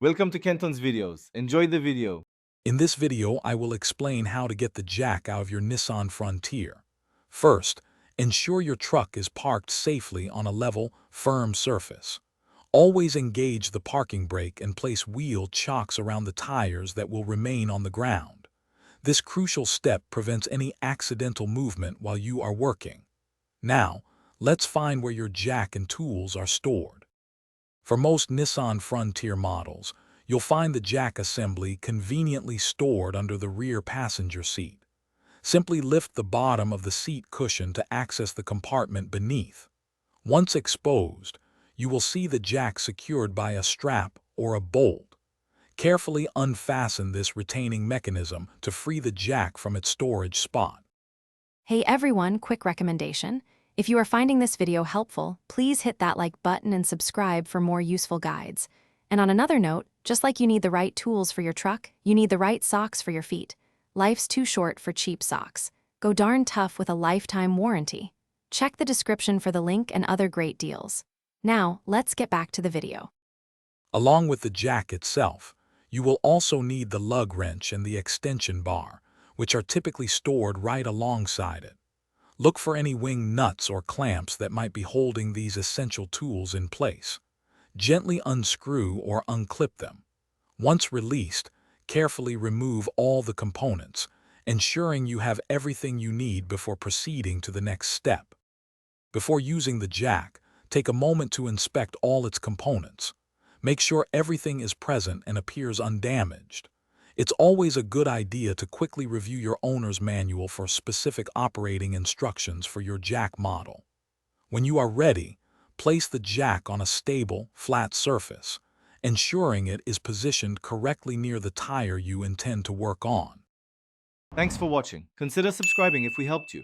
Welcome to Kenton's videos. Enjoy the video. In this video, I will explain how to get the jack out of your Nissan Frontier. First, ensure your truck is parked safely on a level, firm surface. Always engage the parking brake and place wheel chocks around the tires that will remain on the ground. This crucial step prevents any accidental movement while you are working. Now, let's find where your jack and tools are stored. For most Nissan Frontier models, you'll find the jack assembly conveniently stored under the rear passenger seat. Simply lift the bottom of the seat cushion to access the compartment beneath. Once exposed, you will see the jack secured by a strap or a bolt. Carefully unfasten this retaining mechanism to free the jack from its storage spot. Hey everyone, quick recommendation. If you are finding this video helpful, please hit that like button and subscribe for more useful guides. And on another note, just like you need the right tools for your truck, you need the right socks for your feet. Life's too short for cheap socks. Go darn tough with a lifetime warranty. Check the description for the link and other great deals. Now, let's get back to the video. Along with the jack itself, you will also need the lug wrench and the extension bar, which are typically stored right alongside it. Look for any wing nuts or clamps that might be holding these essential tools in place. Gently unscrew or unclip them. Once released, carefully remove all the components, ensuring you have everything you need before proceeding to the next step. Before using the jack, take a moment to inspect all its components. Make sure everything is present and appears undamaged. It's always a good idea to quickly review your owner's manual for specific operating instructions for your jack model. When you are ready, place the jack on a stable, flat surface, ensuring it is positioned correctly near the tire you intend to work on. Thanks for watching. Consider subscribing if we helped you.